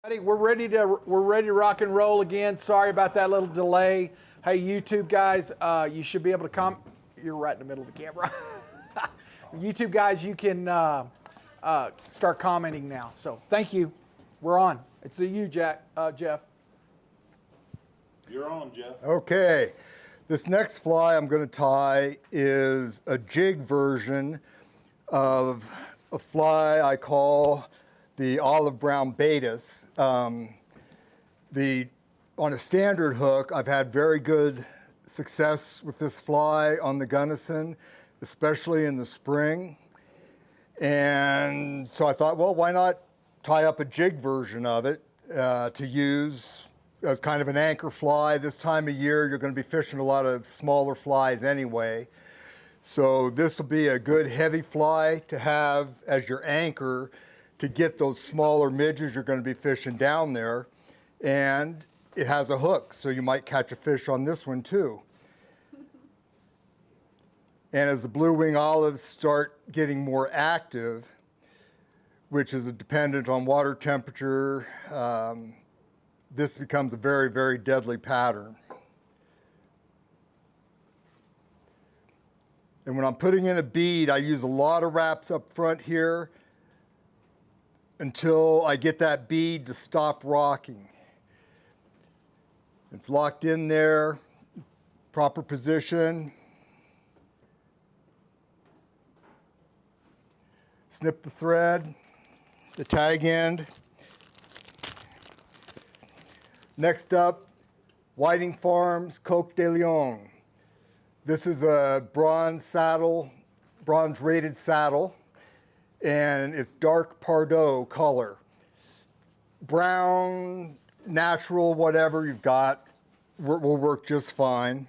We're ready to rock and roll again. Sorry about that little delay. Hey, YouTube guys, you should be able to comment. You're right in the middle of the camera. YouTube guys, you can start commenting now. So thank you. We're on. It's a you, Jeff. You're on, Jeff. Okay. This next fly I'm going to tie is a jig version of a fly I call the olive brown Beads. On a standard hook, I've had very good success with this fly on the Gunnison, especially in the spring. And so I thought, well, why not tie up a jig version of it to use as kind of an anchor fly. This time of year, you're going to be fishing a lot of smaller flies anyway. So this will be a good heavy fly to have as your anchor to get those smaller midges you're going to be fishing down there. And it has a hook, so you might catch a fish on this one too. And as the blue wing olives start getting more active, which is dependent on water temperature, this becomes a very, very deadly pattern. And when I'm putting in a bead, I use a lot of wraps up front here until I get that bead to stop rocking. It's locked in there, proper position. Snip the thread, the tag end. Next up, Whiting Farms Coq de Leon. This is a bronze rated saddle, and it's dark Pardo color. Brown, natural, whatever you've got will work just fine.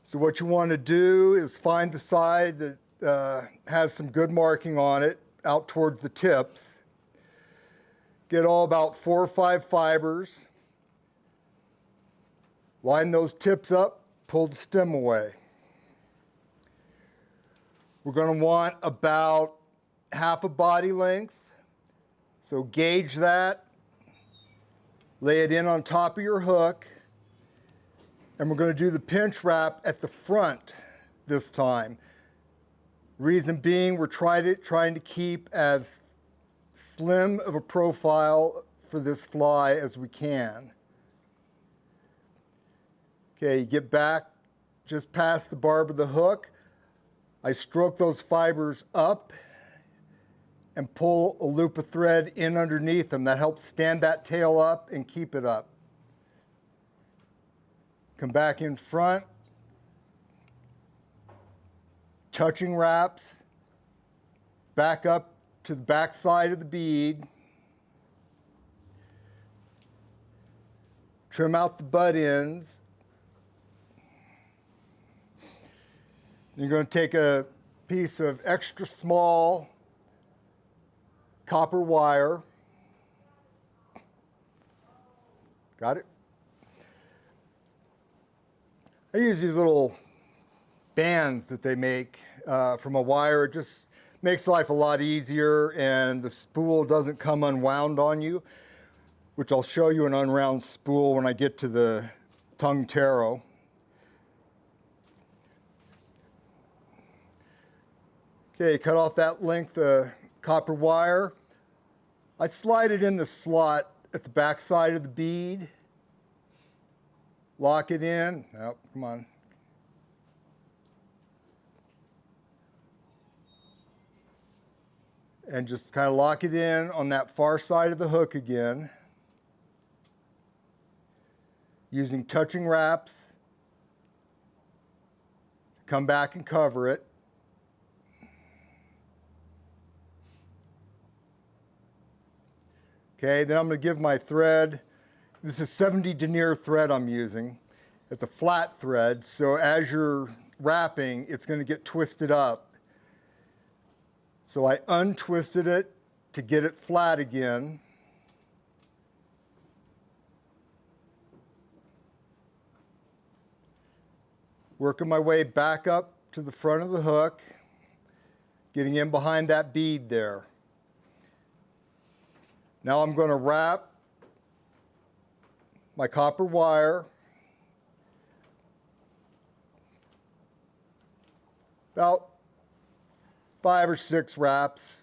So what you want to do is find the side that has some good marking on it out towards the tips. Get all about 4 or 5 fibers. Line those tips up, pull the stem away. We're going to want about half a body length. So gauge that, lay it in on top of your hook, and we're going to do the pinch wrap at the front this time. Reason being, we're trying to keep as slim of a profile for this fly as we can. Okay, you get back just past the barb of the hook. I stroke those fibers up and pull a loop of thread in underneath them. That helps stand that tail up and keep it up. Come back in front. Touching wraps. Back up to the back side of the bead. Trim out the butt ends. You're going to take a piece of extra small copper wire. Got it? I use these little bands that they make from a wire. It just makes life a lot easier, and the spool doesn't come unwound on you, which I'll show you an unwound spool when I get to the PTERO. Okay, cut off that length of copper wire. I slide it in the slot at the back side of the bead. Lock it in. Oh, come on. And just kind of lock it in on that far side of the hook again. Using touching wraps. Come back and cover it. Okay, then I'm going to give my thread, this is 70 Denier thread I'm using. It's a flat thread, so as you're wrapping, it's going to get twisted up. So I untwisted it to get it flat again. Working my way back up to the front of the hook, getting in behind that bead there. Now I'm going to wrap my copper wire about 5 or 6 wraps,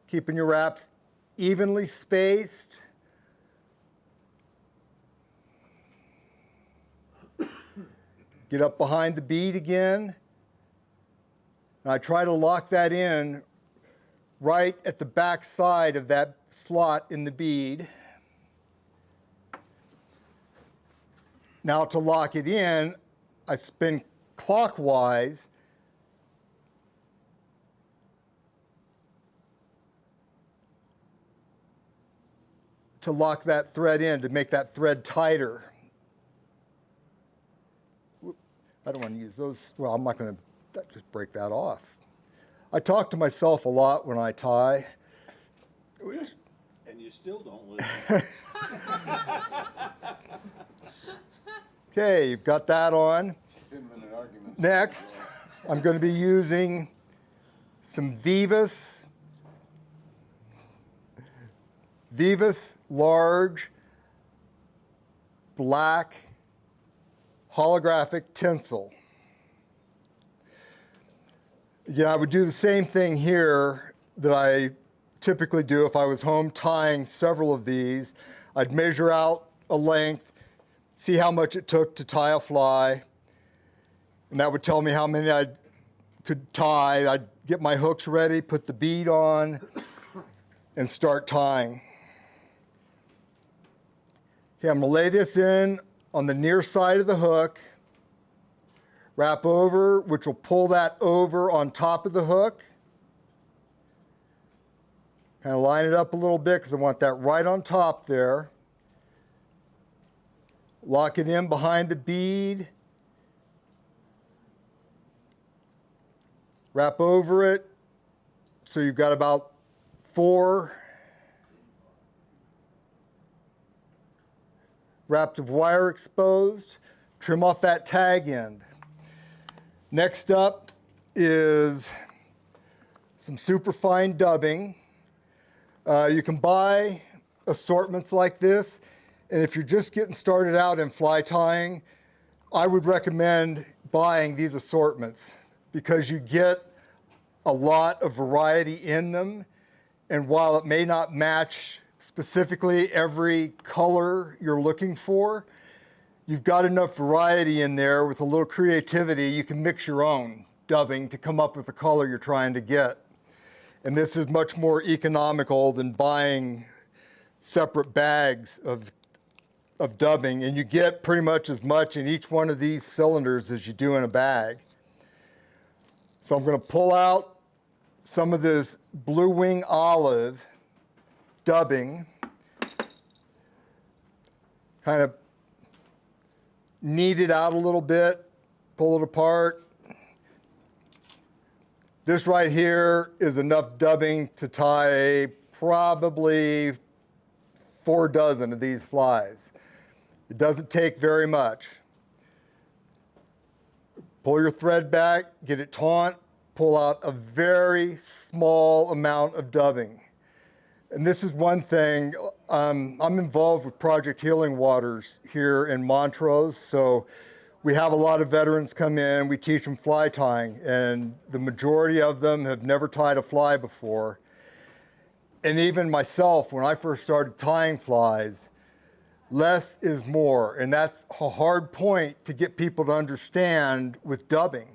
keeping your wraps evenly spaced. Get up behind the bead again. And I try to lock that in right at the back side of that slot in the bead. Now to lock it in, I spin clockwise to lock that thread in, to make that thread tighter. I don't want to use those. Well, I'm not going to just break that off. I talk to myself a lot when I tie. And you still don't listen. Okay, you've got that on. 10-minute argument. Next, I'm going to be using some Vise large black holographic tinsel. Yeah, I would do the same thing here that I typically do if I was home tying several of these. I'd measure out a length, see how much it took to tie a fly, and that would tell me how many I could tie. I'd get my hooks ready, put the bead on, and start tying. Okay, I'm gonna lay this in on the near side of the hook, wrap over, which will pull that over on top of the hook. Kind of line it up a little bit because I want that right on top there. Lock it in behind the bead. Wrap over it so you've got about 4 wraps of wire exposed. Trim off that tag end. Next up is some superfine dubbing. You can buy assortments like this, and if you're just getting started out in fly tying, I would recommend buying these assortments because you get a lot of variety in them, and while it may not match specifically every color you're looking for, you've got enough variety in there with a little creativity. You can mix your own dubbing to come up with the color you're trying to get. And this is much more economical than buying separate bags of dubbing, and you get pretty much as much in each one of these cylinders as you do in a bag. So I'm going to pull out some of this Blue Wing Olive dubbing, kind of knead it out a little bit, pull it apart. This right here is enough dubbing to tie probably 4 dozen of these flies. It doesn't take very much. Pull your thread back, get it taut, pull out a very small amount of dubbing. And this is one thing, I'm involved with Project Healing Waters here in Montrose, so we have a lot of veterans come in, we teach them fly tying, and the majority of them have never tied a fly before. And even myself, when I first started tying flies, less is more, and that's a hard point to get people to understand with dubbing.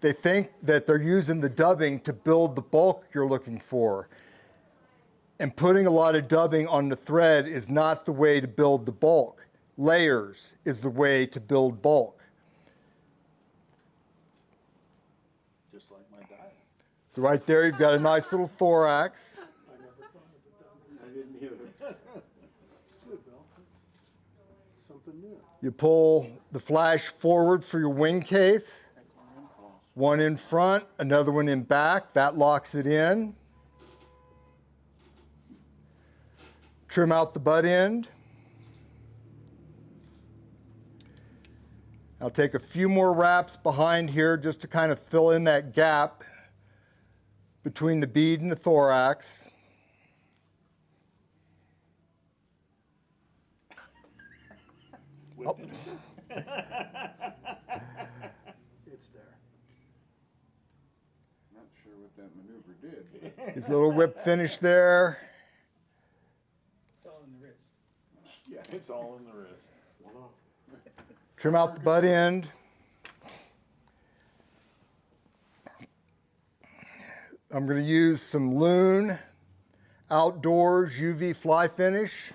They think that they're using the dubbing to build the bulk you're looking for. And putting a lot of dubbing on the thread is not the way to build the bulk. Layers is the way to build bulk. Just like my diet. So right there, you've got a nice little thorax. I didn't either. Good, Bill. Something new. You pull the flash forward for your wing case. One in front, another one in back. That locks it in. Trim out the butt end. I'll take a few more wraps behind here just to kind of fill in that gap between the bead and the thorax. Oh. It's there. Not sure what that maneuver did. His little whip finish there. It's all in the wrist. Yeah, it's all in the wrist. Trim out the butt end. I'm going to use some Loon Outdoors UV fly finish.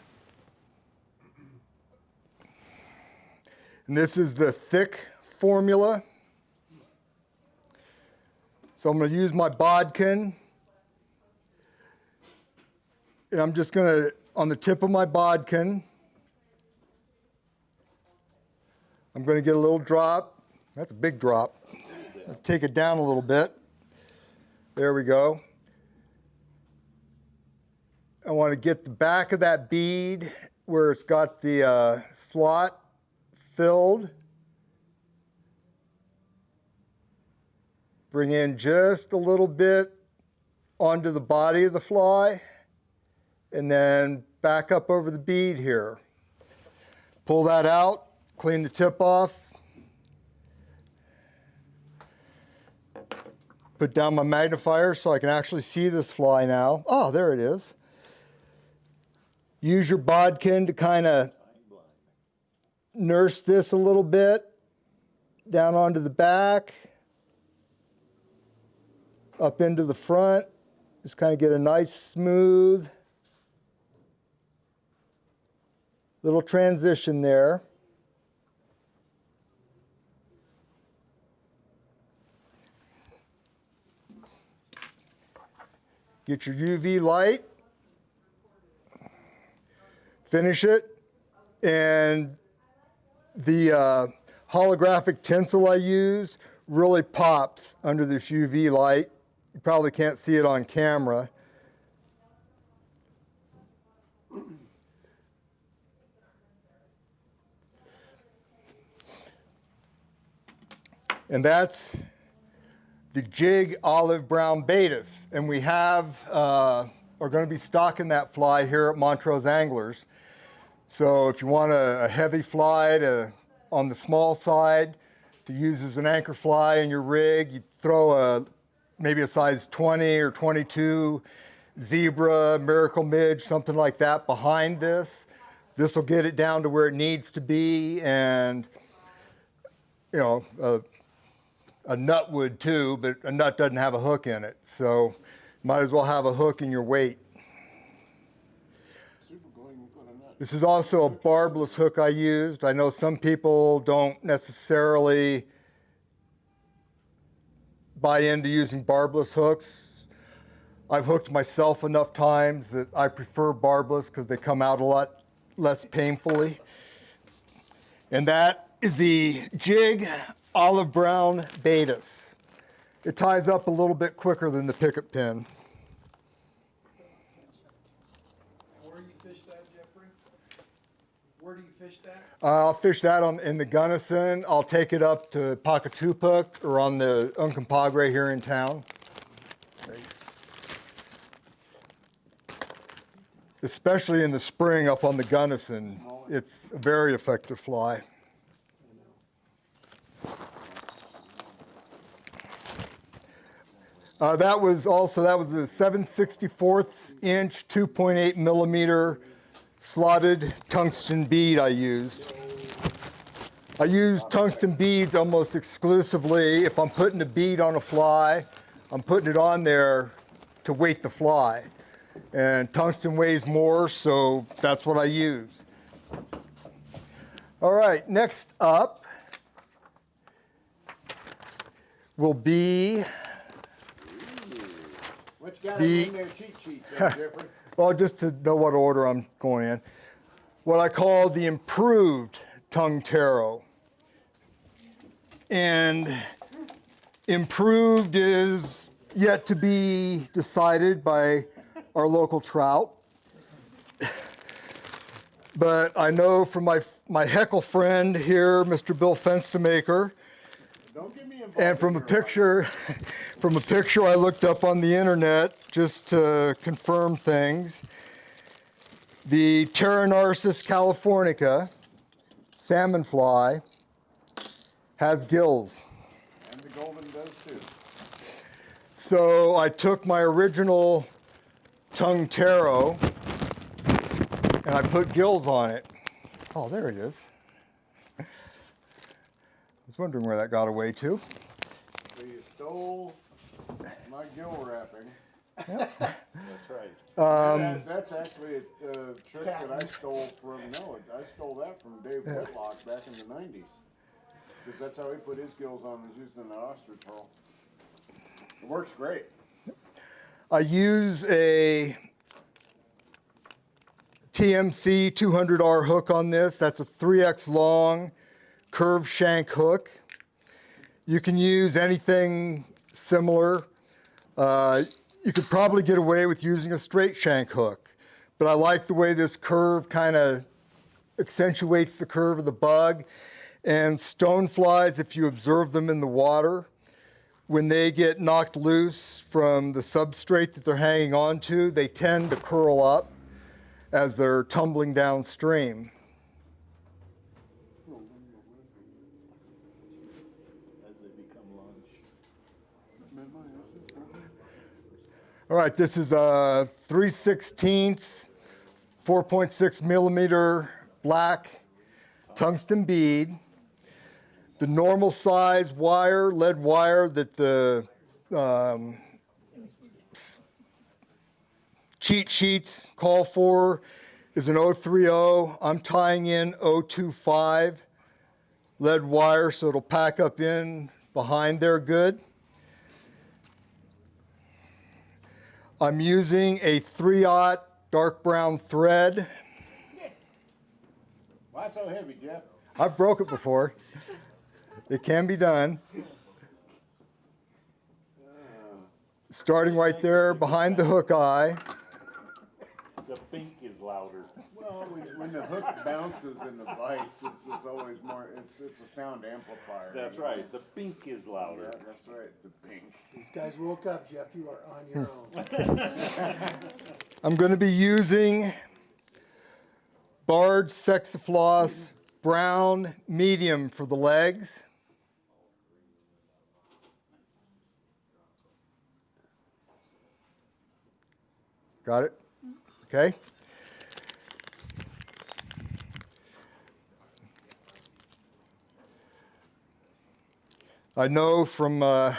And this is the thick formula. So I'm going to use my bodkin. And I'm just going to, on the tip of my bodkin, I'm going to get a little drop. That's a big drop. I'll take it down a little bit. There we go. I want to get the back of that bead where it's got the slot filled. Bring in just a little bit onto the body of the fly and then back up over the bead here. Pull that out, clean the tip off. Put down my magnifier so I can actually see this fly now. Oh, there it is. Use your bodkin to kind of nurse this a little bit down onto the back, up into the front. Just kind of get a nice smooth little transition there. Get your UV light, finish it, and the holographic tinsel I use really pops under this UV light. You probably can't see it on camera. And that's the Jig Olive Brown Beads. And we have, are going to be stocking that fly here at Montrose Anglers. So if you want a heavy fly on the small side to use as an anchor fly in your rig, you throw maybe a size 20 or 22 zebra, miracle midge, something like that behind this. This will get it down to where it needs to be, and you know, a nut would too, but a nut doesn't have a hook in it, so might as well have a hook in your weight. This is also a barbless hook I used. I know some people don't necessarily buy into using barbless hooks. I've hooked myself enough times that I prefer barbless because they come out a lot less painfully. And that is the Jig Olive Brown Beads. It ties up a little bit quicker than the picket pin. Where do you fish that, Jeffrey? Where do you fish that? I'll fish that in the Gunnison. I'll take it up to Pacatupac or on the Uncompahgre here in town. Especially in the spring up on the Gunnison, it's a very effective fly. That was a 7/64 inch, 2.8 millimeter slotted tungsten bead I used. I use tungsten beads almost exclusively. If I'm putting a bead on a fly, I'm putting it on there to weight the fly. And tungsten weighs more, so that's what I use. All right, next up will be What you got in there cheat sheets, Jeffrey? well, just to know what order I'm going in, what I call the improved tongue taro. And improved is yet to be decided by our local trout. But I know from my Hackle friend here, Mr. Bill Fenstermaker, Don't get me involved. And from a in your picture, from a picture I looked up on the internet just to confirm things, the Pteronarcis californica salmon fly has gills. And the golden does too. So I took my original PTERO and I put gills on it. Oh, there it is. I was wondering where that got away to. So you stole my gill wrapping. That's right. That's actually a trick that I stole from Noll. I stole that from Dave Whitlock back in the 90s. Because that's how he put his gills on, was using the ostrich pearl. It works great. I use a TMC 200R hook on this. That's a 3X long curved shank hook. You can use anything similar. You could probably get away with using a straight shank hook, but I like the way this curve kind of accentuates the curve of the bug. And stoneflies, if you observe them in the water, when they get knocked loose from the substrate that they're hanging onto, they tend to curl up as they're tumbling downstream. As they become lunch. All right, this is a 3/16, 4.6 millimeter black tungsten bead. The normal size wire, lead wire that the cheat sheets call for is an 030. I'm tying in 025 lead wire so it'll pack up in behind there good. I'm using a 3/0 dark brown thread. Why so heavy, Jeff? I've broke it before. It can be done. Starting right there behind the hook eye. The pink is louder. Well, when the hook bounces in the vise, it's always more, it's a sound amplifier. That's right. The pink is louder. Yeah, that's right, the pink. These guys woke up, Jeff. You are on your own. I'm going to be using Bard Sexifloss brown medium for the legs. Got it? Okay. I know from the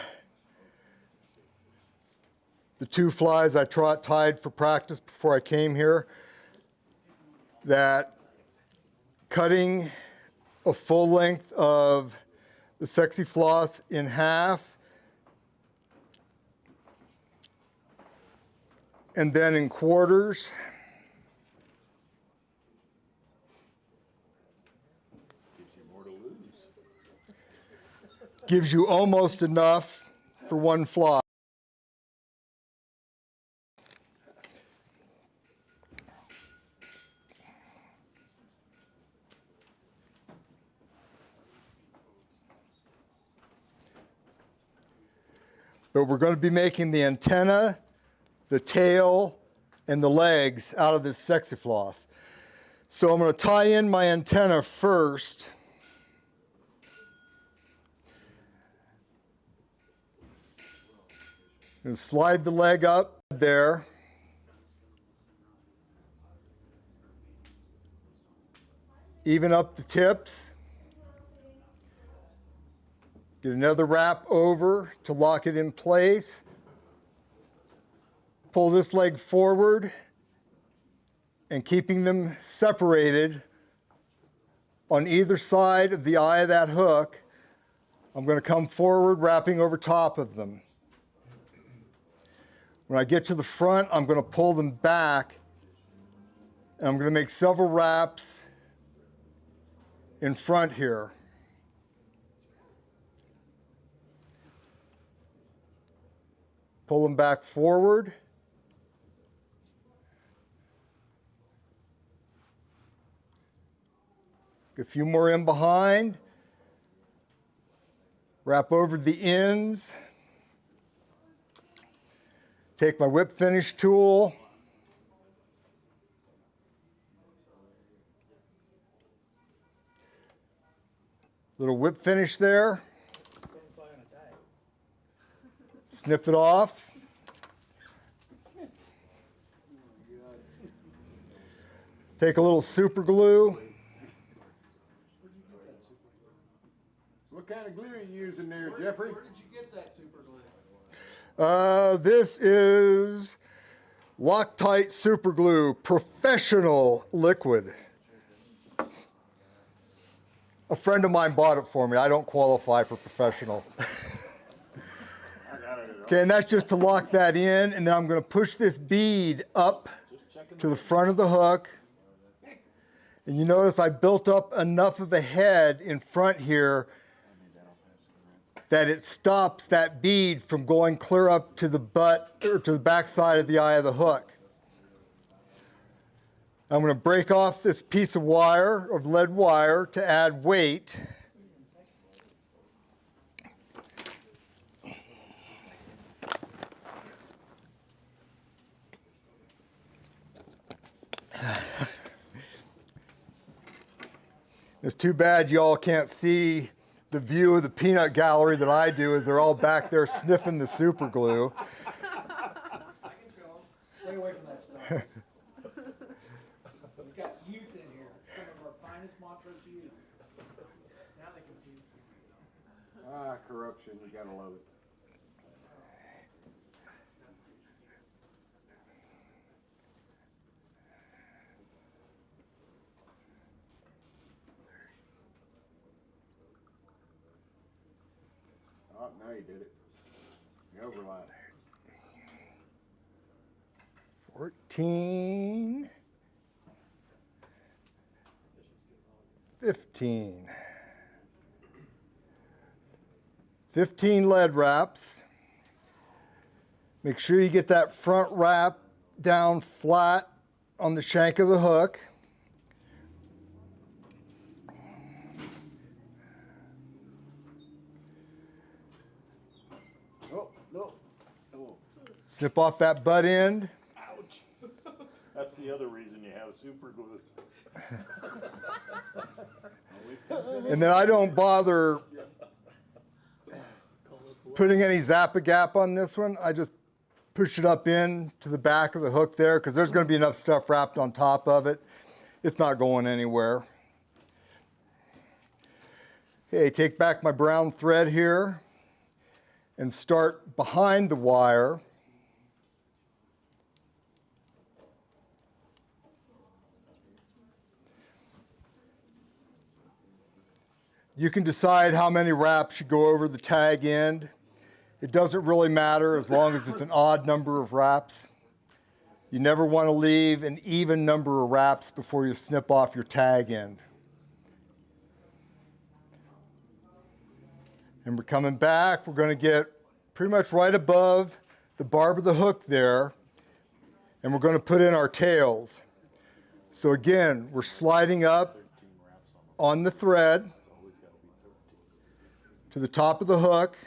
two flies I tied for practice before I came here that cutting a full length of the Sexifloss in half and then in quarters Gives you more to lose. gives you almost enough for one fly. But we're going to be making the antenna, the tail, and the legs out of this Sexifloss. So I'm going to tie in my antenna first. And slide the leg up there. Even up the tips. Get another wrap over to lock it in place. Pull this leg forward and keeping them separated on either side of the eye of that hook, I'm going to come forward wrapping over top of them. When I get to the front, I'm going to pull them back and I'm going to make several wraps in front here. Pull them back forward. A few more in behind. Wrap over the ends. Take my whip finish tool. Little whip finish there. Snip it off. Take a little super glue. What kind of glue are you using there, Jeffrey? Where did you get that super glue? This is Loctite Super Glue, professional liquid. A friend of mine bought it for me. I don't qualify for professional. Okay, and that's just to lock that in, and then I'm going to push this bead up to the front of the hook. And you notice I built up enough of a head in front here that it stops that bead from going clear up to the butt or to the back side of the eye of the hook. I'm going to break off this piece of wire, of lead wire, to add weight. It's too bad y'all can't see the view of the peanut gallery that I do, as they're all back there sniffing the super glue. I can show them. Stay away from that stuff. We've got youth in here. Some of our finest Montrose youth. Now they can see. Ah, corruption. You gotta love it. Oh, now you did it. You overlap. 14, 15. 15 lead wraps. Make sure you get that front wrap down flat on the shank of the hook. Oh, no. Oh. Snip off that butt end. Ouch. That's the other reason you have super glue. And then I don't bother putting any Zap-A-Gap on this one. I just push it up in to the back of the hook there, because there's going to be enough stuff wrapped on top of it. It's not going anywhere. Okay, take back my brown thread here and start behind the wire. You can decide how many wraps should go over the tag end. It doesn't really matter as long as it's an odd number of wraps. You never want to leave an even number of wraps before you snip off your tag end. And we're coming back. We're going to get pretty much right above the barb of the hook there, and we're going to put in our tails. So again, we're sliding up on the thread to the top of the hook.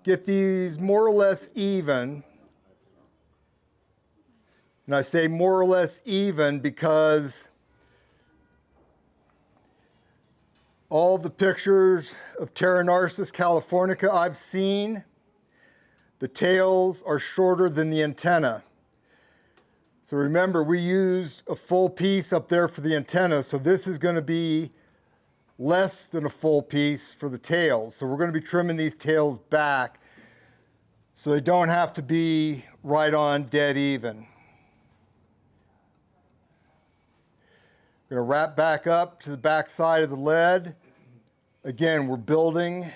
Get these more or less even. And I say more or less even because all the pictures of Pteronarcis californica I've seen, the tails are shorter than the antenna. So remember, we used a full piece up there for the antenna, so this is going to be less than a full piece for the tails. So we're going to be trimming these tails back so they don't have to be right on dead even. We're going to wrap back up to the back side of the lead. Again, we're building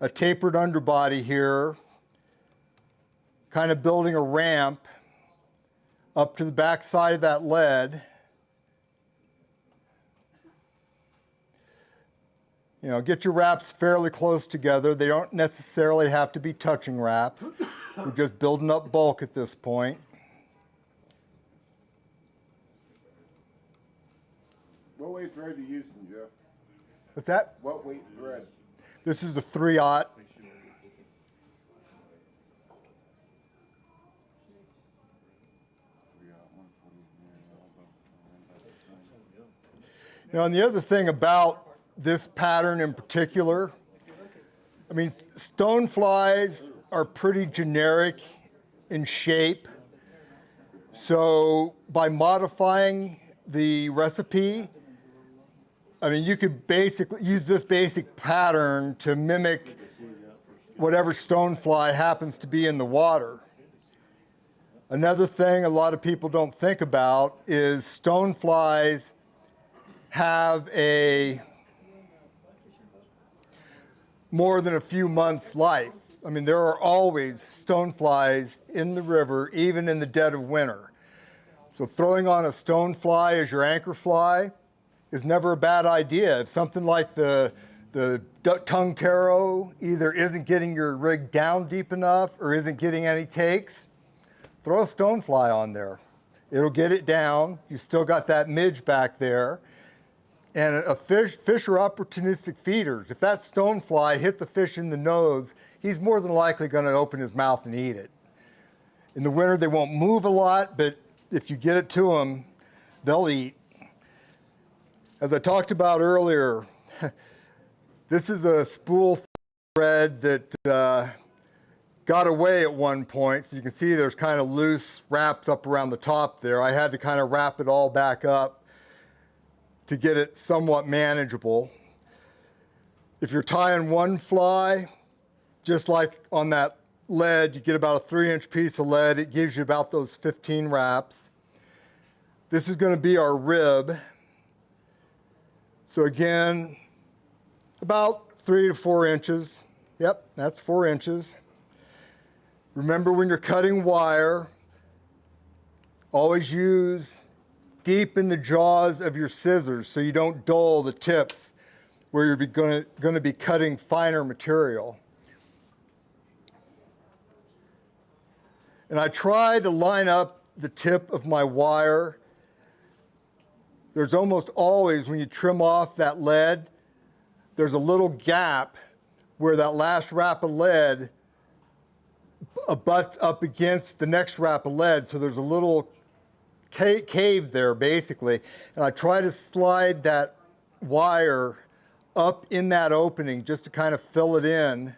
a tapered underbody here, kind of building a ramp up to the back side of that lead. You know, get your wraps fairly close together. They don't necessarily have to be touching wraps. We're just building up bulk at this point. What weight thread are you using, Jeff? What's that? What weight thread? This is the 3/0. Now, and the other thing about this pattern in particular, I mean, stoneflies are pretty generic in shape. So by modifying the recipe, I mean, you could basically use this basic pattern to mimic whatever stonefly happens to be in the water. Another thing a lot of people don't think about is stoneflies have a more than a few months life. I mean, there are always stoneflies in the river, even in the dead of winter. So throwing on a stonefly as your anchor fly is never a bad idea. If something like the PTUNG either isn't getting your rig down deep enough or isn't getting any takes, throw a stonefly on there. It'll get it down. You still got that midge back there. And fish are opportunistic feeders. If that stonefly hits a fish in the nose, he's more than likely going to open his mouth and eat it. In the winter, they won't move a lot, but if you get it to them, they'll eat. As I talked about earlier, this is a spool thread that got away at one point. So you can see there's kind of loose wraps up around the top there. I had to kind of wrap it all back up to get it somewhat manageable. If you're tying one fly, just like on that lead, you get about a 3-inch piece of lead. It gives you about those 15 wraps. This is going to be our rib. So again, about 3 to 4 inches. Yep, that's 4 inches. Remember, when you're cutting wire, always use deep in the jaws of your scissors so you don't dull the tips where you're going to be cutting finer material. And I try to line up the tip of my wire. There's almost always, when you trim off that lead, there's a little gap where that last wrap of lead butts up against the next wrap of lead. So there's a little cave there, basically. And I try to slide that wire up in that opening just to kind of fill it in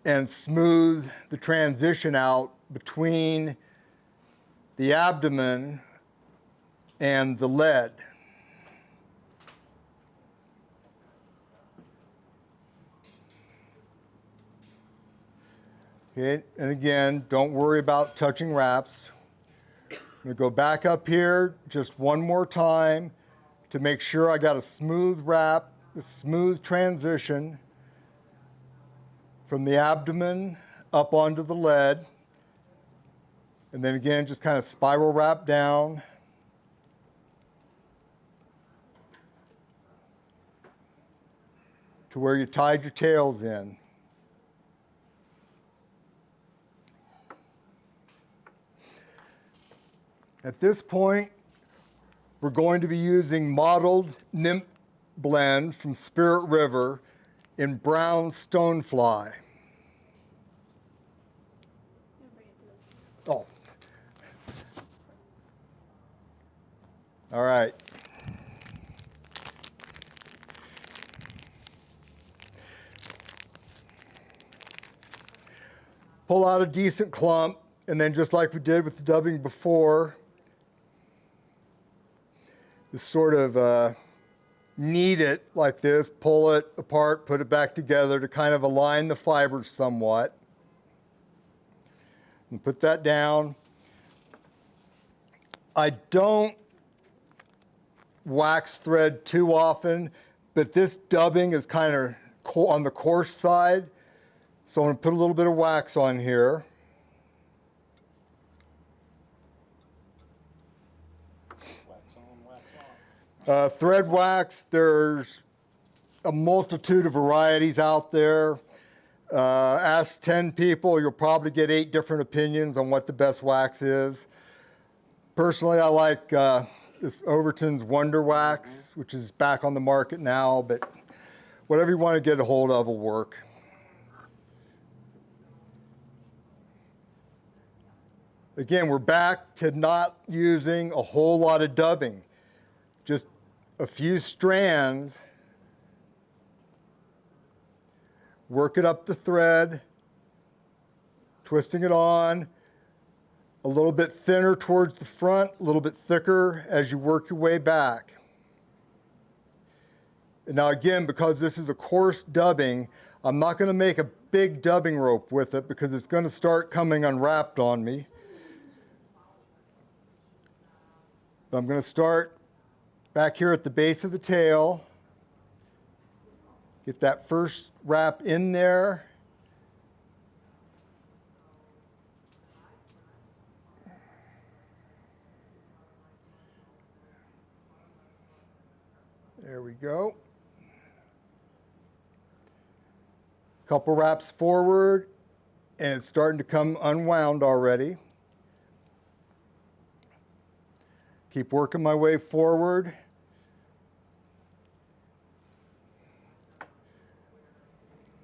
and smooth the transition out between the abdomen and the lead. Okay, and again, don't worry about touching wraps. I'm going to go back up here just one more time to make sure I got a smooth wrap, a smooth transition from the abdomen up onto the lead. And then again, just kind of spiral wrap down. To where you tied your tails in. At this point, we're going to be using Mottled Nymph blend from Spirit River in brown stonefly. Oh. All right. Pull out a decent clump, and then just like we did with the dubbing before, just sort of knead it like this, pull it apart, put it back together to kind of align the fibers somewhat. And put that down. I don't wax thread too often, but this dubbing is kind of on the coarse side. So I'm going to put a little bit of wax on here. Thread wax, there's a multitude of varieties out there. Ask 10 people, you'll probably get 8 different opinions on what the best wax is. Personally, I like this Overton's Wonder Wax, which is back on the market now, but whatever you want to get a hold of will work. Again, we're back to not using a whole lot of dubbing, just a few strands. Work it up the thread, twisting it on, a little bit thinner towards the front, a little bit thicker as you work your way back. And now again, because this is a coarse dubbing, I'm not going to make a big dubbing rope with it because it's going to start coming unwrapped on me. But I'm going to start back here at the base of the tail, get that first wrap in there. There we go. Couple wraps forward, and it's starting to come unwound already. Keep working my way forward.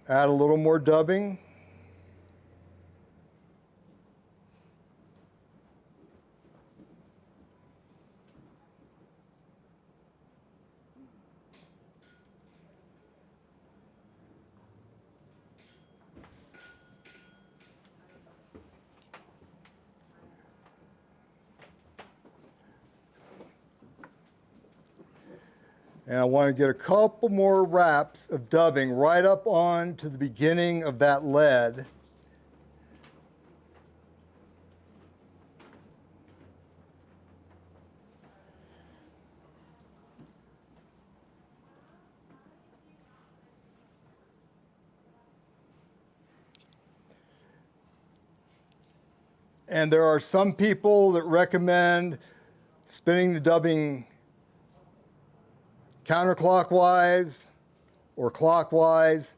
Add a little more dubbing. And I want to get a couple more wraps of dubbing right up on to the beginning of that lead. And there are some people that recommend spinning the dubbing counterclockwise or clockwise,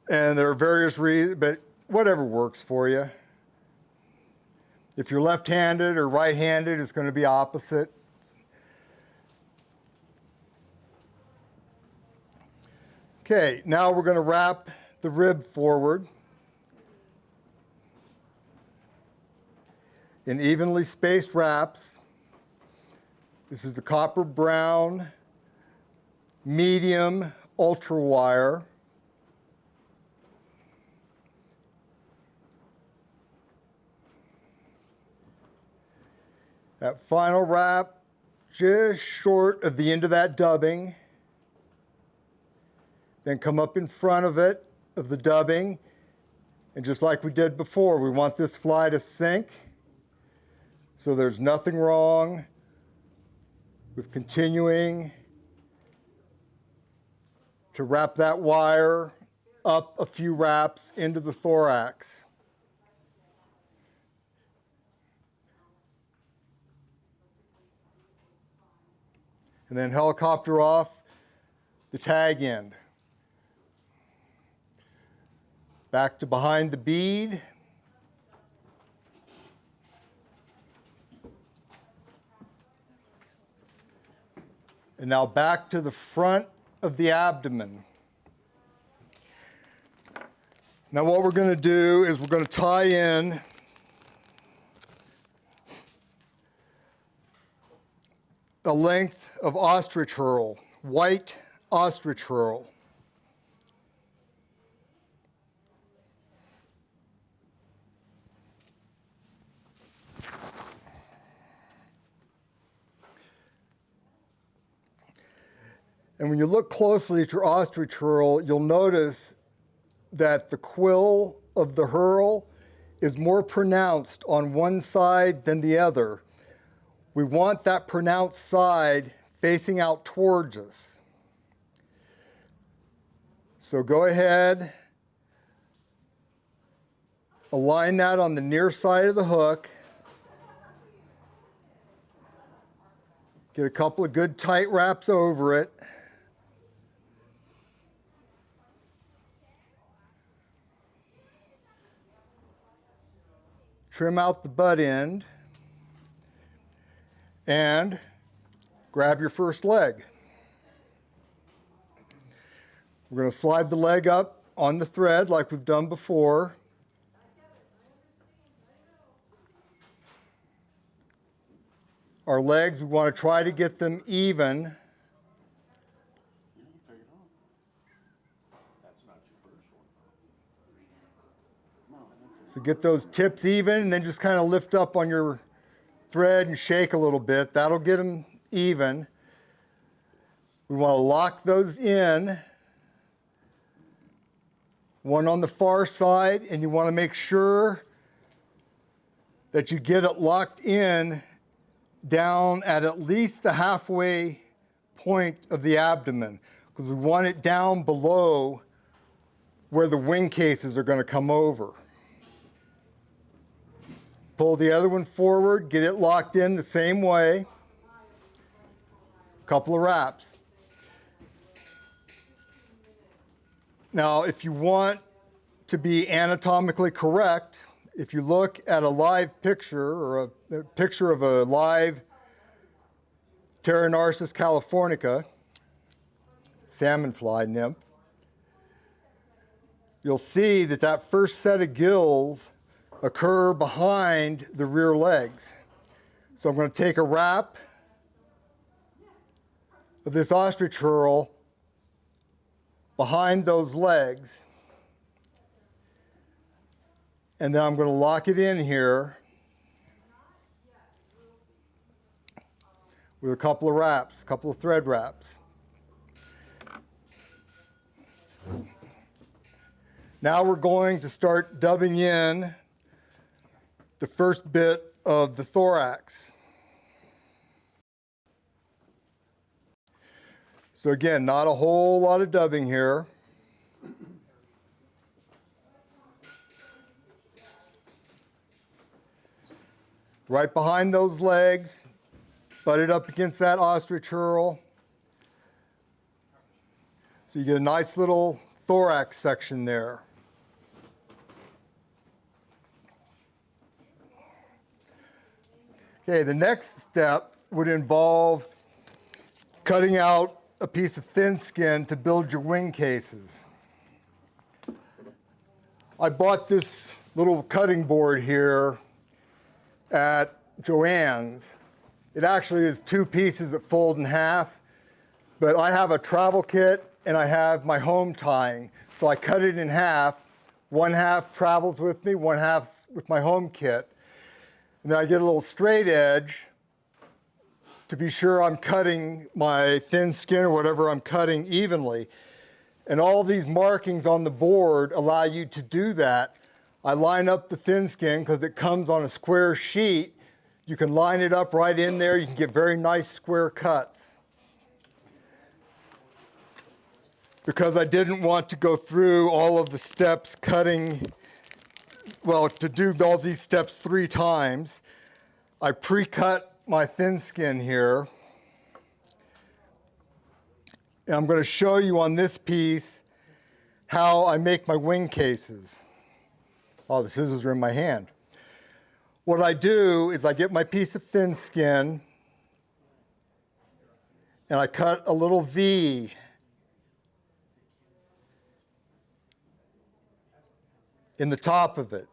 and there are various reasons, but whatever works for you. If you're left-handed or right-handed, it's going to be opposite. Okay, now we're going to wrap the rib forward in evenly spaced wraps. This is the copper brown medium ultra wire. That final wrap just short of the end of that dubbing. Then come up in front of it, of the dubbing, and just like we did before, we want this fly to sink. So there's nothing wrong with continuing to wrap that wire up a few wraps into the thorax. And then helicopter off the tag end. Back to behind the bead. And now back to the front of the abdomen. Now what we're going to do is we're going to tie in a length of ostrich herl, white ostrich herl. And when you look closely at your ostrich herl, you'll notice that the quill of the herl is more pronounced on one side than the other. We want that pronounced side facing out towards us. So go ahead, align that on the near side of the hook. Get a couple of good tight wraps over it. Trim out the butt end. and grab your first leg. We're going to slide the leg up on the thread like we've done before. Our legs, we want to try to get them even. So get those tips even, and then just kind of lift up on your thread and shake a little bit. That'll get them even. We want to lock those in. One on the far side, and you want to make sure that you get it locked in down at least the halfway point of the abdomen, because we want it down below where the wing cases are going to come over. Pull the other one forward, get it locked in the same way. A couple of wraps. Now, if you want to be anatomically correct, if you look at a live picture or a picture of a live Pteronarcis californica, salmon fly nymph, you'll see that that first set of gills occur behind the rear legs. So I'm going to take a wrap of this ostrich herl behind those legs, and then I'm going to lock it in here with a couple of wraps, a couple of thread wraps. Now we're going to start dubbing in the first bit of the thorax. So again, not a whole lot of dubbing here. Right behind those legs, butted up against that ostrich herl. So you get a nice little thorax section there. Okay, the next step would involve cutting out a piece of thin skin to build your wing cases. I bought this little cutting board here at Joann's. It actually is two pieces that fold in half, but I have a travel kit and I have my home tying. So I cut it in half. One half travels with me, one half with my home kit. And then I get a little straight edge to be sure I'm cutting my thin skin or whatever I'm cutting evenly. And all these markings on the board allow you to do that. I line up the thin skin because it comes on a square sheet. You can line it up right in there. You can get very nice square cuts. Because I didn't want to go through all of the steps cutting, well, to do all these steps 3 times, I pre-cut my thin skin here. And I'm going to show you on this piece how I make my wing cases. Oh, the scissors are in my hand. What I do is I get my piece of thin skin and I cut a little V in the top of it,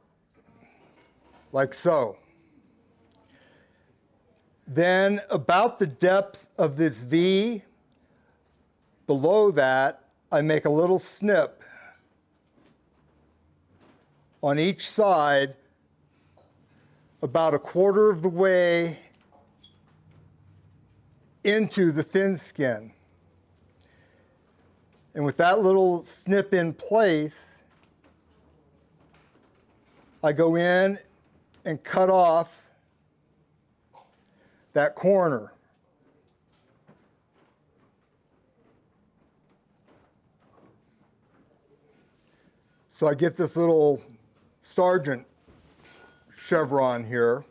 like so. Then about the depth of this V, below that, I make a little snip on each side about 1/4 of the way into the thin skin. And with that little snip in place, I go in and cut off that corner. So I get this little sergeant chevron here.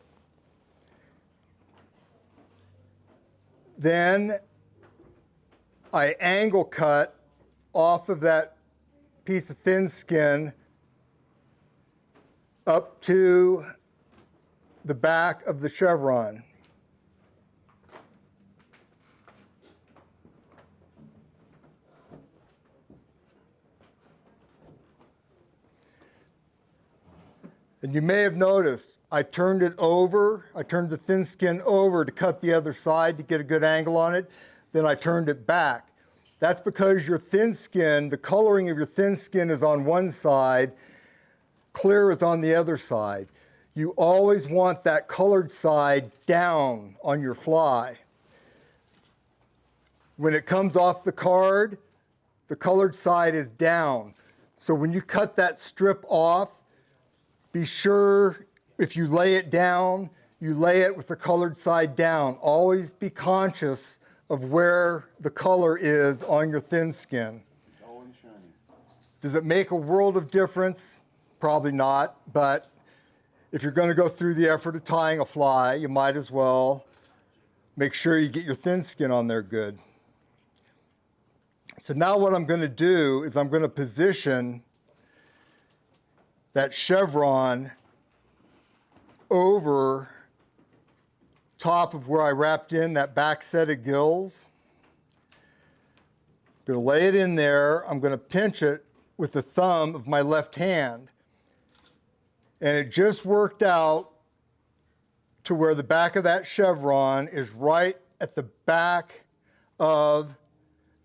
Then I angle cut off of that piece of thin skin up to the back of the chevron. And you may have noticed, I turned it over, I turned the thin skin over to cut the other side to get a good angle on it, then I turned it back. That's because your thin skin, the coloring of your thin skin is on one side, clear is on the other side. You always want that colored side down on your fly. When it comes off the card, the colored side is down. So when you cut that strip off, be sure if you lay it down, you lay it with the colored side down. Always be conscious of where the color is on your thin skin. Dull and shiny. Does it make a world of difference? Probably not, but if you're going to go through the effort of tying a fly, you might as well make sure you get your thin skin on there good. So now what I'm going to do is I'm going to position that chevron over top of where I wrapped in that back set of gills. I'm going to lay it in there. I'm going to pinch it with the thumb of my left hand. And it just worked out to where the back of that chevron is right at the back of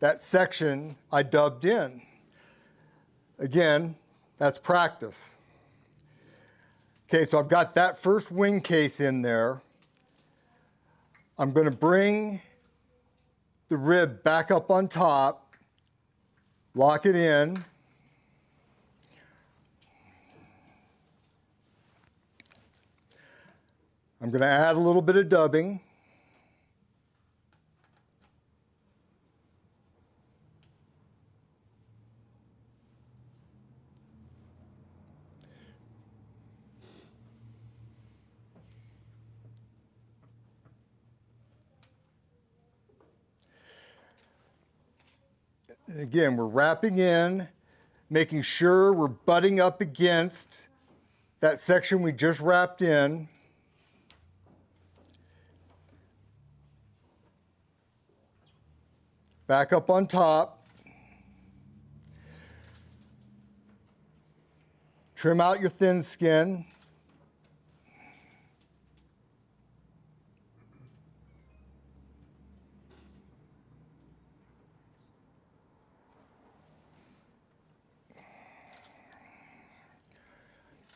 that section I dubbed in. Again, that's practice. Okay, so I've got that first wing case in there. I'm going to bring the rib back up on top, lock it in. I'm going to add a little bit of dubbing. And again, we're wrapping in, making sure we're butting up against that section we just wrapped in. Back up on top. Trim out your thin skin.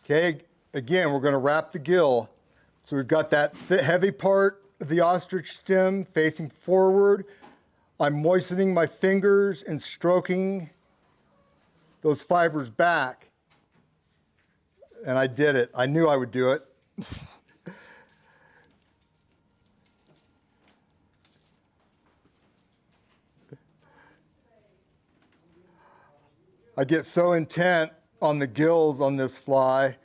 Okay, again, we're going to wrap the gill. So we've got that heavy part of the ostrich stem facing forward. I'm moistening my fingers and stroking those fibers back. And I did it. I knew I would do it. I get so intent on the gills on this fly,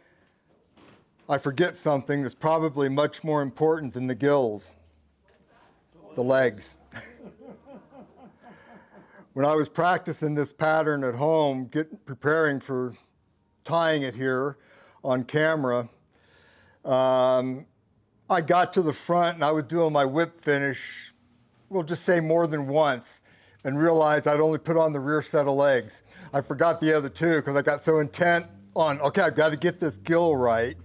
I forget something that's probably much more important than the gills, the legs. When I was practicing this pattern at home, preparing for tying it here on camera, I got to the front and I was doing my whip finish, we'll just say more than once, and realized I'd only put on the rear set of legs. I forgot the other two because I got so intent on, okay, I've got to get this gill right.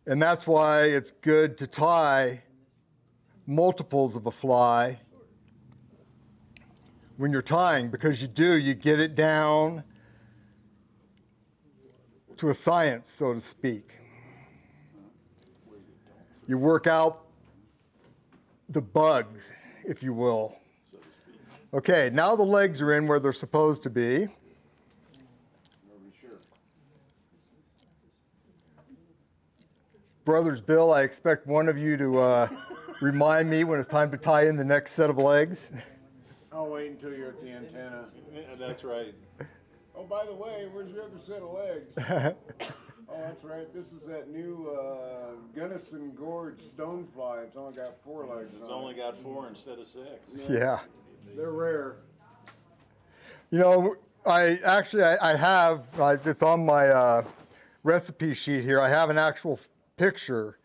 And that's why it's good to tie multiples of a fly when you're tying, because you get it down to a science, so to speak. You work out the bugs, if you will. Okay, now the legs are in where they're supposed to be. Brothers Bill, I expect one of you to remind me when it's time to tie in the next set of legs. I'll wait until you're at the antenna. Yeah, that's right. Oh, by the way, where's your other set of legs? Oh, that's right. This is that new Gunnison Gorge stonefly. It's only got 4 legs. It's only got 4 instead of 6. Yeah. They're rare. You know, I have, it's on my recipe sheet here, I have an actual picture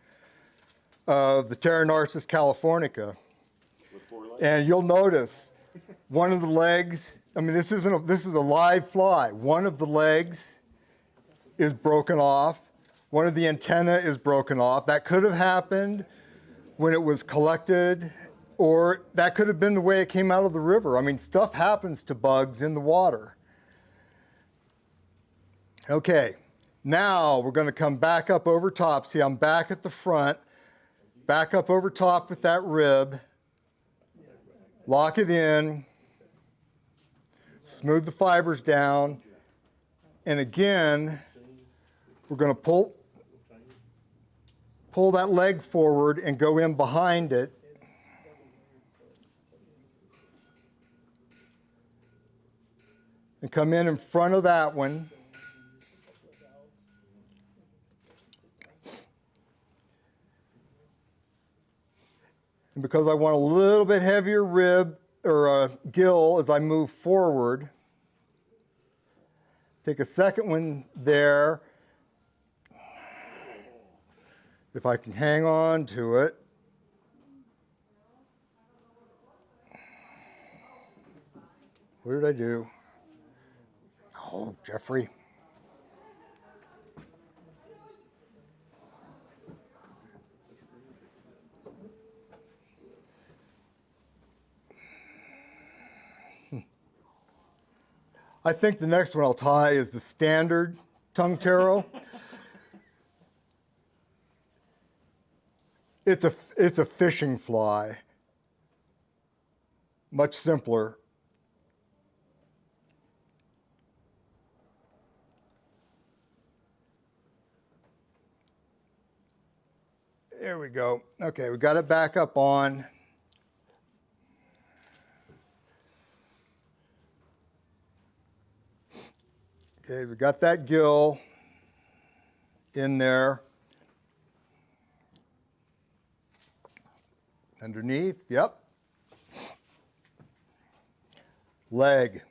of the Pteronarcis californica. With 4 legs? And you'll notice one of the legs, I mean, this is a live fly. One of the legs is broken off. One of the antenna is broken off. That could have happened when it was collected, or that could have been the way it came out of the river. I mean, stuff happens to bugs in the water. Okay, now we're going to come back up over top. See, I'm back at the front, back up over top with that rib, lock it in, smooth the fibers down, and again, we're going to pull that leg forward and go in behind it. And come in front of that one. And because I want a little bit heavier rib or a gill as I move forward, take a second one there. If I can hang on to it. What did I do? Oh, Jeffrey. I think the next one I'll tie is the standard tongue taro. It's a fishing fly, much simpler. There we go. Okay, we got it back up on. Okay, we got that gill in there. Underneath, yep. Leg.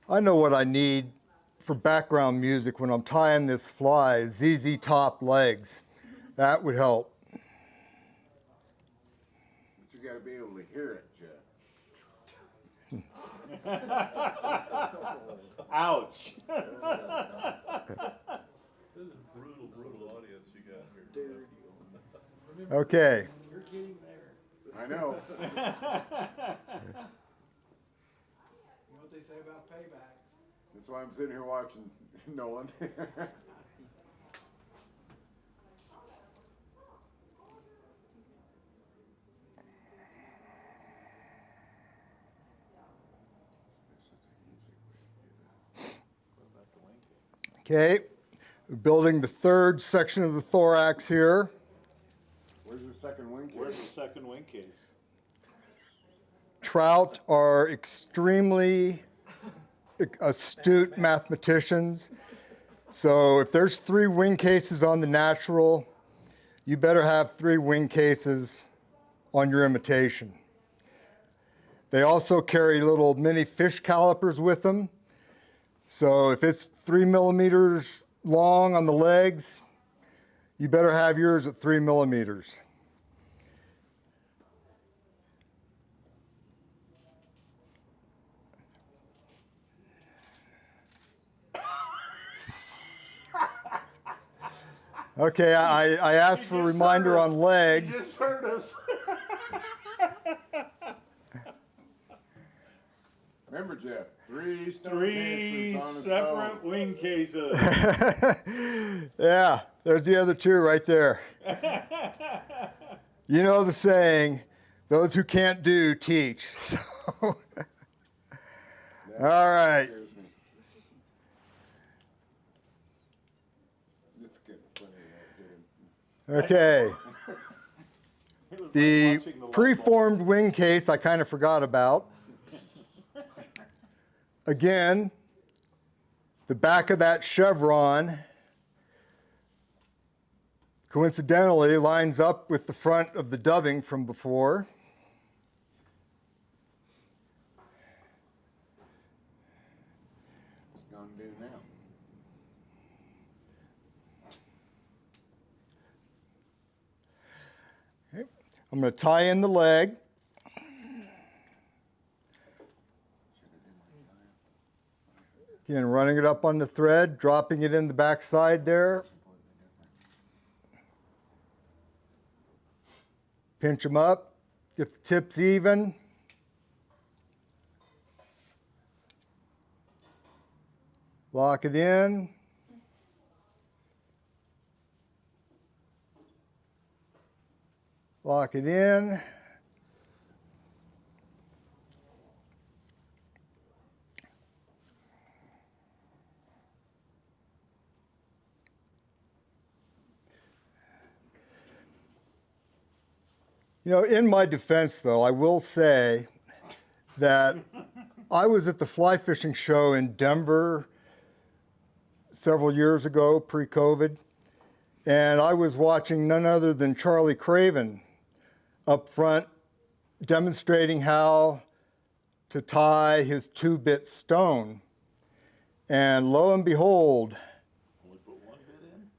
I know what I need for background music when I'm tying this fly, ZZ Top legs. That would help. But you gotta be able to hear it, Jeff. Ouch. This is brutal audience you got here. Okay. You're getting there. I know. You know what they say about paybacks? That's why I'm sitting here watching Nolan. Okay, building the third section of the thorax here. Where's your second wing case? Where's the second wing case? Trout are extremely astute mathematicians. So if there's 3 wing cases on the natural, you better have 3 wing cases on your imitation. They also carry little mini fish calipers with them. So if it's 3 millimeters long on the legs, you better have yours at 3 millimeters. Okay, I asked for a reminder on legs. You just heard us. Remember, Jeff, 3 Three on a separate stone. wing cases. Yeah, there's the other 2 right there. You know the saying, those who can't do, teach. So, all right. Scares me. It's getting funny, that Okay. It was like The watching the preformed wing case I kind of forgot about. Again, the back of that chevron coincidentally lines up with the front of the dubbing from before. It's gonna do now. Okay. I'm going to tie in the leg. Again, running it up on the thread, dropping it in the back side there. Pinch them up, get the tips even. Lock it in. Lock it in. You know, in my defense, though, I will say that I was at the fly fishing show in Denver several years ago, pre-COVID, and I was watching none other than Charlie Craven up front demonstrating how to tie his 2-bit stone. And lo and behold, Only put one bit in?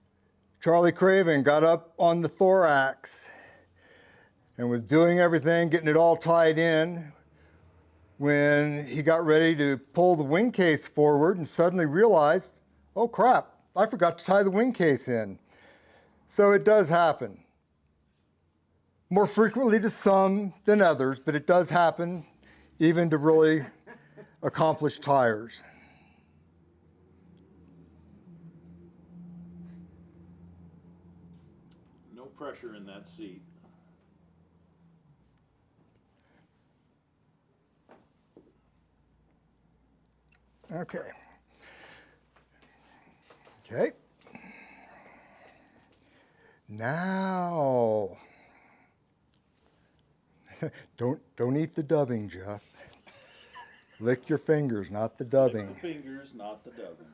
Charlie Craven got up on the thorax and was doing everything, getting it all tied in, when he got ready to pull the wing case forward and suddenly realized, oh crap, I forgot to tie the wing case in. So it does happen. More frequently to some than others, but it does happen even to really accomplished tiers. No pressure in that seat. Okay. Okay. Now, don't eat the dubbing, Jeff. Lick your fingers, not the dubbing. Lick the fingers, not the dubbing.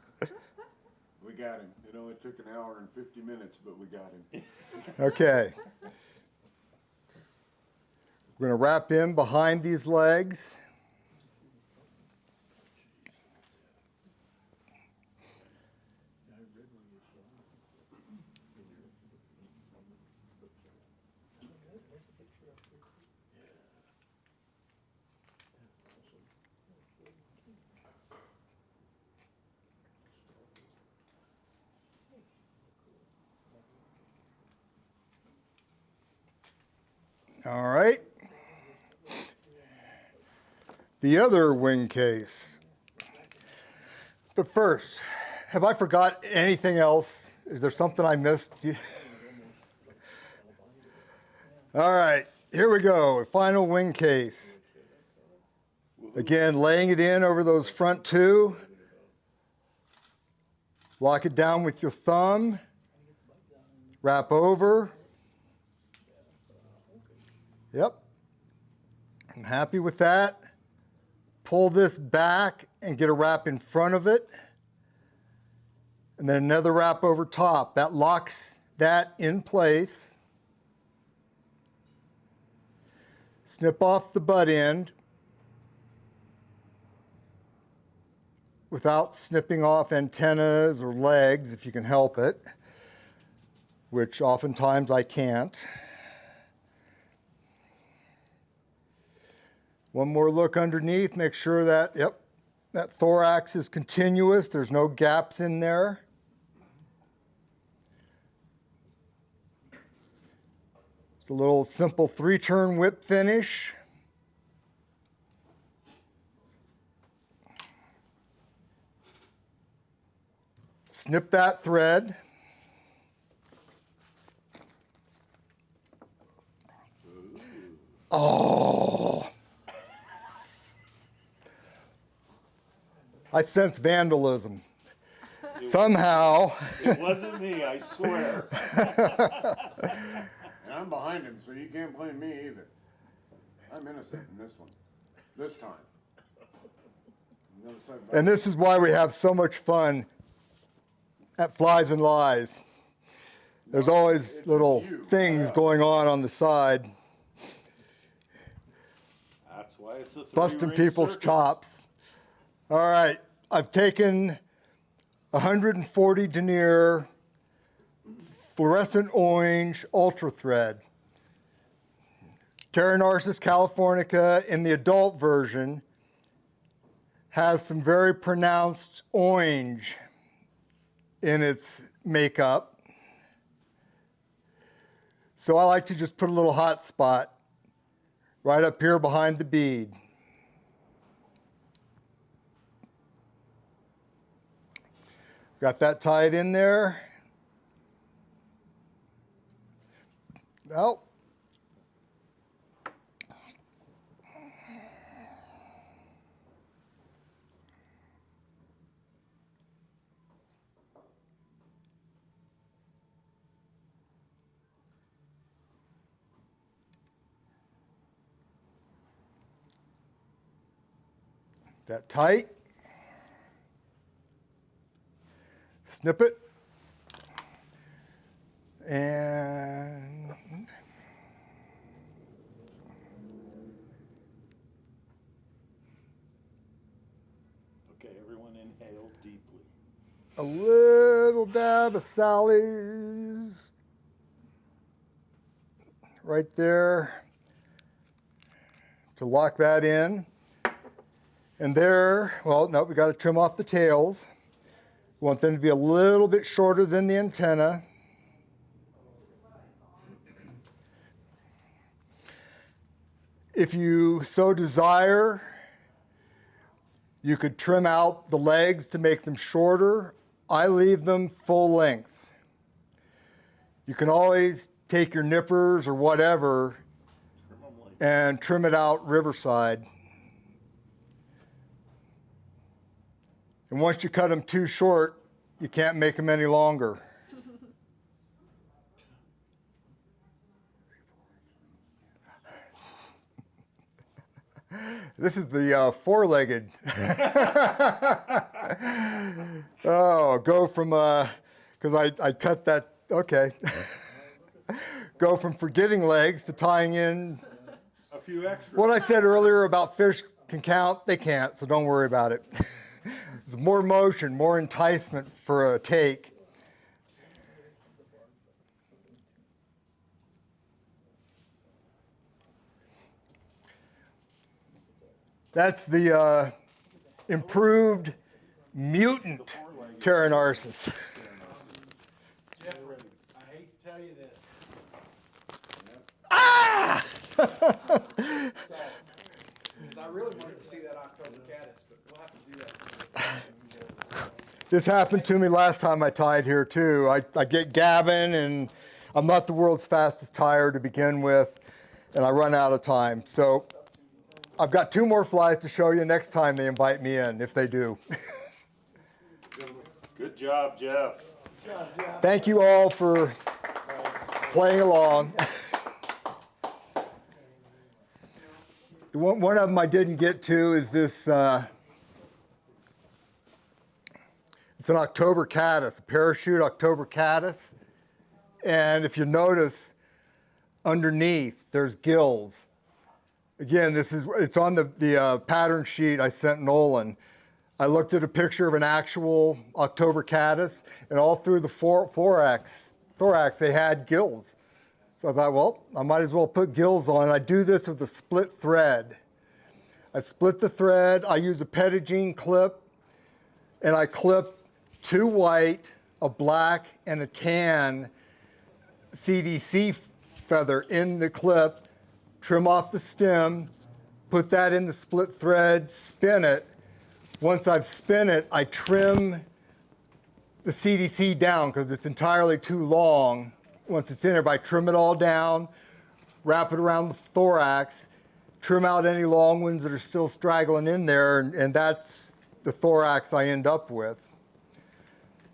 We got him. It only took an hour and 50 minutes, but we got him. Okay. We're going to wrap in behind these legs. All right. The other wing case. But first, have I forgot anything else? Is there something I missed? All right, here we go. Final wing case. Again, laying it in over those front two. Lock it down with your thumb. Wrap over. Yep, I'm happy with that. Pull this back and get a wrap in front of it. And then another wrap over top. That locks that in place. Snip off the butt end without snipping off antennas or legs if you can help it, which oftentimes I can't. One more look underneath, make sure that, yep, that thorax is continuous. There's no gaps in there. It's a little simple 3-turn whip finish. Snip that thread. Oh. I sense vandalism. Somehow. It wasn't me, I swear. And I'm behind him, so you can't blame me either. I'm innocent in this one. This time. And this is why we have so much fun at Flies and Lies. There's always little things going on the side. That's why it's a Busting three-ring people's circus. chops. All right, I've taken 140 Denier fluorescent orange ultra thread. Pteronarcis californica in the adult version has some very pronounced orange in its makeup. So I like to just put a little hot spot right up here behind the bead. Got that tied in there. Oh. That tight. Snip it. And Okay, everyone inhale deeply. a little dab of Sally's right there to lock that in. And there, well, no, we got to trim off the tails. We want them to be a little bit shorter than the antenna. If you so desire, you could trim out the legs to make them shorter. I leave them full length. You can always take your nippers or whatever and trim it out riverside. And once you cut them too short, you can't make them any longer. This is the four-legged. Oh, go from, because I cut that, okay. Go from forgetting legs to tying in. A few extra. What I said earlier about fish can count, they can't, so don't worry about it. There's more motion, more enticement for a take. That's the improved mutant Pteronarcis. Jeffrey, I hate to tell you this. Ah! Because I really wanted to see that October caddis, but we'll have to do that. This happened to me last time I tied here too. I get gabbing and I'm not the world's fastest tyer to begin with, and I run out of time. So I've got 2 more flies to show you next time they invite me in, if they do. Good job, Jeff. Thank you all for playing along. One of them I didn't get to is this, it's an October caddis, a parachute October caddis. And if you notice, underneath there's gills. Again, it's on the pattern sheet I sent Nolan. I looked at a picture of an actual October caddis, and all through the thorax they had gills. So I thought, well, I might as well put gills on. I do this with a split thread. I split the thread, I use a Pettigene clip, and I clip 2 white, a black, and a tan CDC feather in the clip, trim off the stem, put that in the split thread, spin it. Once I've spin it, I trim the CDC down because it's entirely too long. Once it's in there, I trim it all down, wrap it around the thorax, trim out any long ones that are still straggling in there, and that's the thorax I end up with.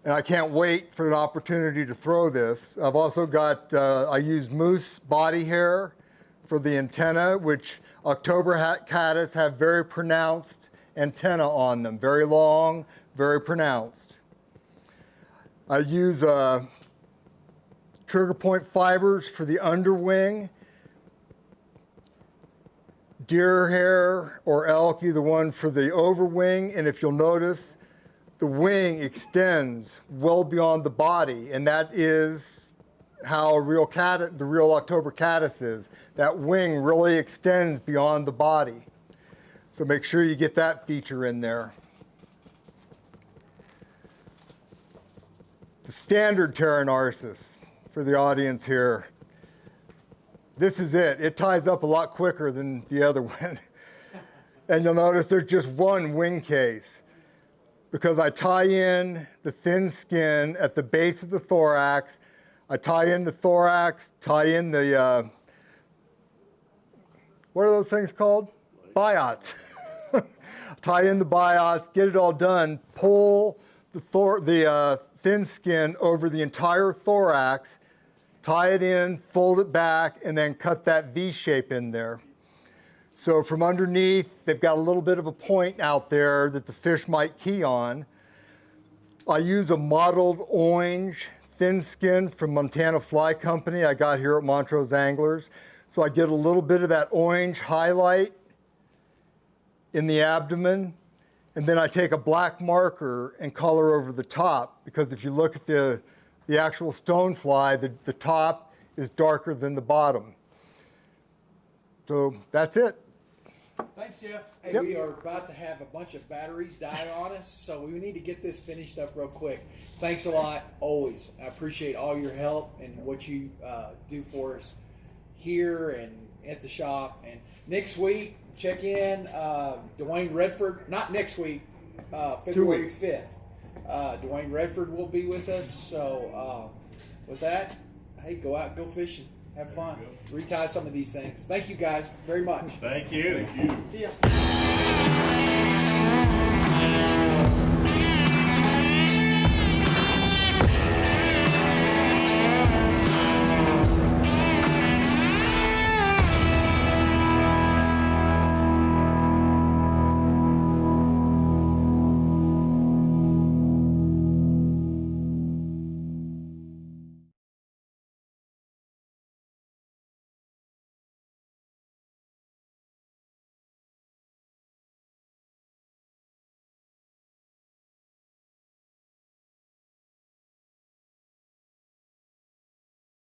And I can't wait for an opportunity to throw this. I've also got, I use moose body hair for the antenna, which October caddis have very pronounced antenna on them, very long, very pronounced. I use trigger point fibers for the underwing, deer hair or elk, either one for the overwing, and if you'll notice, the wing extends well beyond the body, and that is how the real October caddis is. That wing really extends beyond the body. So make sure you get that feature in there. The standard Pteronarcis for the audience here. This is it. It ties up a lot quicker than the other one. And you'll notice there's just one wing case because I tie in the thin skin at the base of the thorax. I tie in the thorax, tie in the, what are those things called? Biots. Tie in the biots, get it all done, pull the thin skin over the entire thorax, tie it in, fold it back, and then cut that V shape in there. So from underneath, they've got a little bit of a point out there that the fish might key on. I use a mottled orange thin skin from Montana Fly Company I got here at Montrose Anglers. So I get a little bit of that orange highlight in the abdomen, and then I take a black marker and color over the top, because if you look at the actual stonefly, the top is darker than the bottom. So that's it. Thanks, Jeff. Hey, Yep. we are about to have a bunch of batteries die on us, so we need to get this finished up real quick. Thanks a lot, always. I appreciate all your help and what you do for us here and at the shop. And next week, check in Dwayne Redford. Not next week, February 5th. Dwayne Redford will be with us. So with that, hey, go out and go fishing. Have fun. Retie some of these things. Thank you guys very much. Thank you. See ya.